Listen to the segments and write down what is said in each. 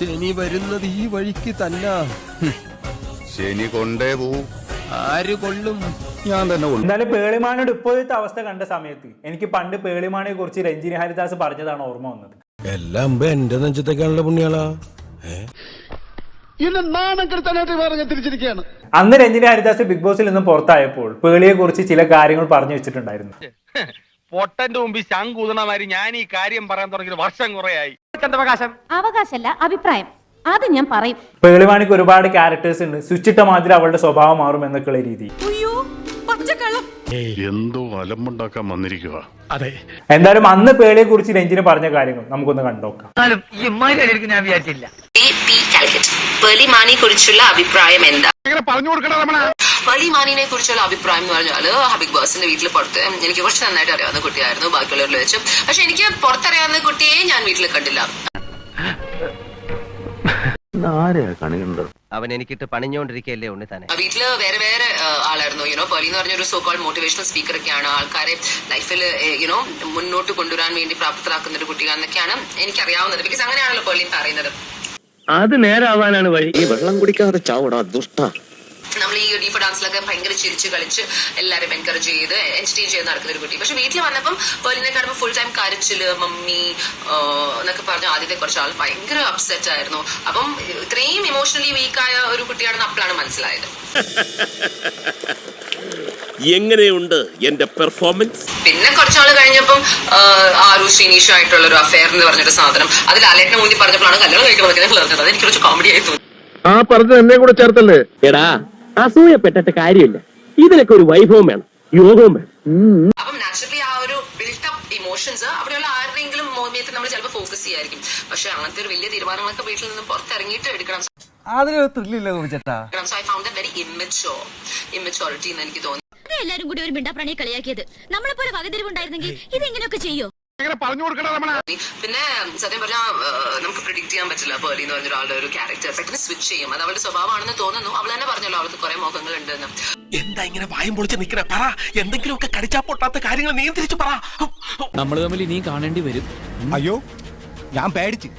ശനി വരുന്നത് ഈ വഴിക്ക് തന്നെ. ശനി കൊണ്ടേ പോവും. ആര് കൊള്ളും? ഞാൻ തന്നെ കൊള്ളും. എന്നാലും പേളിമാണിയുടെ ഇപ്പോഴത്തെ അവസ്ഥ കണ്ട സമയത്ത് എനിക്ക് പണ്ട് പേളിമാണിയെ കുറിച്ച് രഞ്ജിനി ഹരിദാസ് പറഞ്ഞതാണ് ഓർമ്മ വന്നത്. എല്ലാം എന്റെ നെഞ്ചത്തേക്കാണല്ലോ പുണ്യാളാ. അന്ന് രഞ്ജിനി ഹരിദാസ് ബിഗ് ബോസിൽ നിന്നും പുറത്തായപ്പോൾ പേളിയെ കുറിച്ച് ചില കാര്യങ്ങൾ പറഞ്ഞു വെച്ചിട്ടുണ്ടായിരുന്നു. പൊട്ടന്റെ മുമ്പിൽ ശങ്കൂതണമാരി ഞാൻ ഈ കാര്യം പറയാൻ തുടങ്ങിയ വർഷം കുറയായി. അവകാശമല്ല, അഭിപ്രായം. അത് ഞാൻ പറയും. പേളിമാണിക്ക് ഒരുപാട് ക്യാരക്ടേഴ്സ് ഉണ്ട്. സ്വിച്ചിട്ട മാതിരി അവളുടെ സ്വഭാവം മാറും എന്നൊക്കെയുള്ള രീതി. എന്തോ അലമ്പുണ്ടാക്കാൻ വന്നിരിക്കുക. അതെ, എന്തായാലും അന്ന് പേളിയെ കുറിച്ച് രഞ്ജിനി പറഞ്ഞ കാര്യങ്ങൾ നമുക്കൊന്ന് കണ്ടുനോക്കാം. ഞാൻ വിചാരിച്ചില്ല. പേളിമാണിയെ കുറിച്ചുള്ള അഭിപ്രായം എന്താ? പറഞ്ഞു കൊടുക്കണ പേളിമാണിനെ കുറിച്ചുള്ള അഭിപ്രായം എന്ന് പറഞ്ഞാൽ ബിഗ് ബോസിന്റെ വീട്ടിൽ പുറത്ത് എനിക്ക് കുറച്ച് നന്നായിട്ട് അറിയാവുന്ന കുട്ടിയായിരുന്നു ബാക്കിയുള്ളവരിൽ വെച്ച്. പക്ഷെ എനിക്ക് പുറത്തറിയാവുന്ന കുട്ടിയെ ഞാൻ വീട്ടിൽ കണ്ടില്ല. അവൻ എനിക്കിട്ട് പണിഞ്ഞോണ്ടിരിക്കല്ലേ ഉണ്ണി തന്നെ. വീട്ടില് വേറെ വേറെ ആളായിരുന്നു. പേളി എന്ന് പറഞ്ഞൊരു സോ കോൾഡ് മോട്ടിവേഷണൽ സ്പീക്കർ ഒക്കെയാണ്. ആൾക്കാരെ ലൈഫിൽ മുന്നോട്ട് കൊണ്ടുവരാൻ വേണ്ടി പ്രാപ്തരാക്കുന്ന ഒരു കുട്ടിയാണെന്നൊക്കെയാണ് എനിക്കറിയാവുന്നത്. ബിക്കോസ് അങ്ങനെയാണല്ലോ പേളി പറയുന്നത്. അത് നേരാവാനാണ് വഴി. ഈ വെള്ളം കുടിക്കാതെ ചാവടാ ദുഷ്ട. നമ്മൾ ഈ ഡീഫ ഡാൻസിലൊക്കെ ഭയങ്കര ചിരിച്ച് കളിച്ച് എല്ലാവരും എൻകറേജ് ചെയ്ത് എന്റർടൈൻ ചെയ്ത് നടക്കുന്ന ഒരു കുട്ടി. പക്ഷെ വീട്ടിൽ വന്നപ്പം പേളിനെ കാണുമ്പോൾ ഫുൾ ടൈം കരച്ചില്, മമ്മി എന്നൊക്കെ പറഞ്ഞ ആദ്യത്തെ കുറച്ച് ആൾ ഭയങ്കര അപ്സെറ്റ് ആയിരുന്നു. അപ്പം ഇത്രയും ഇമോഷണലി വീക്കായ ഒരു കുട്ടിയാണെന്ന് അപ്പോഴാണ് മനസ്സിലായത്. എങ്ങനെയുണ്ട് എന്റെ പെർഫോമൻസ്? പിന്നെ കുറച്ചാൾ കഴിഞ്ഞപ്പം ആരു ശ്രീനീഷും ആയിട്ടുള്ള ഒരു അഫെയർ എന്ന് പറഞ്ഞൊരു സാധനം അതിൽ അലേട്ടനെ മുന്നിൽ പറഞ്ഞപ്പോഴാണ് കല്യാണം കഴിക്കണമെന്ന് ഞാൻ പറഞ്ഞത്. അതെനിക്ക് കുറച്ച് കോമഡി ആയി തോന്നി. ആ പറഞ്ഞത് എന്നെ കൂടെ ചേർത്തല്ലേ? എടാ, അസൂയപ്പെട്ടിട്ട് കാര്യമില്ല. ഇതിനൊക്കെ ഒരു വൈഭവം വേണം, യോഗവും വേണം. അപ്പം നാച്ചുറലി ആ ഒരു ബിൽട്ടപ്പ് ഇമോഷൻസ് അവിടെയുള്ള ആരുടെയെങ്കിലും മോഹമയത്തിൽ നമ്മൾ ചിലപ്പോൾ ഫോക്കസ് ചെയ്യായിരിക്കും. പക്ഷെ അങ്ങനത്തെ ഒരു വലിയ തീരുമാനങ്ങളൊക്കെ വീട്ടിൽ നിന്ന് പുറത്തിറങ്ങിയിട്ട് എടുക്കണം. അതിലൊരു ത്രില്ലില്ല ചേട്ടാ. So I found that very immaturity എന്ന് എനിക്ക് തോന്നി. എല്ലാരും കൂടി ഒരു മിണ്ടാപ്രാണിയെ കളിയാക്കിയത്. നമ്മളെ പോലെ വകതിരിവുണ്ടായിരുന്നെങ്കിൽ ഇതെങ്ങനെയൊക്കെ ചെയ്യോ? പറഞ്ഞു കൊടുക്കണ. പിന്നെ സത്യം പറഞ്ഞാൽ നമുക്ക് പ്രിഡിക്ട് ചെയ്യാൻ പറ്റില്ല. പേളി എന്ന് പറഞ്ഞൊരാളുടെ ഒരു ക്യാരക്ടർ പെട്ടെന്ന് സ്വിച്ച് ചെയ്യും. അത് അവളുടെ സ്വഭാവമാണെന്ന് തോന്നുന്നു. അവൾ തന്നെ പറഞ്ഞല്ലോ അവൾക്ക് കുറെ മുഖങ്ങൾ ഉണ്ടെന്ന്. എന്താ ഇങ്ങനെ വായും പൊളിച്ച് നിക്കണേ? പറ, എന്തെങ്കിലുമൊക്കെ കടിച്ചാ പൊട്ടാത്ത കാര്യങ്ങൾ നിയന്ത്രിച്ചു പറ. നമ്മൾ തമ്മിൽ ഇനിയും കാണേണ്ടി വരും. അയ്യോ, ഞാൻ പേടിച്ചു.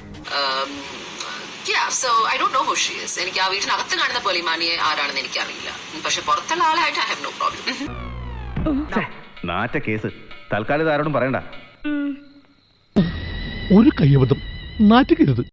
So I don't know who she is. എനിക്ക് ആ വീട്ടിനകത്ത് കാണുന്ന പേളിമാണിയെ ആരാണെന്ന് എനിക്കറിയില്ല. പക്ഷെ പുറത്തുള്ള ആളായിട്ട് I have no problem. നാറ്റ കേസ് തൽക്കാലം ആരോടും പറയണ്ട. ഒരു കയ്യബദ്ധം നാറ്റുകരുത്.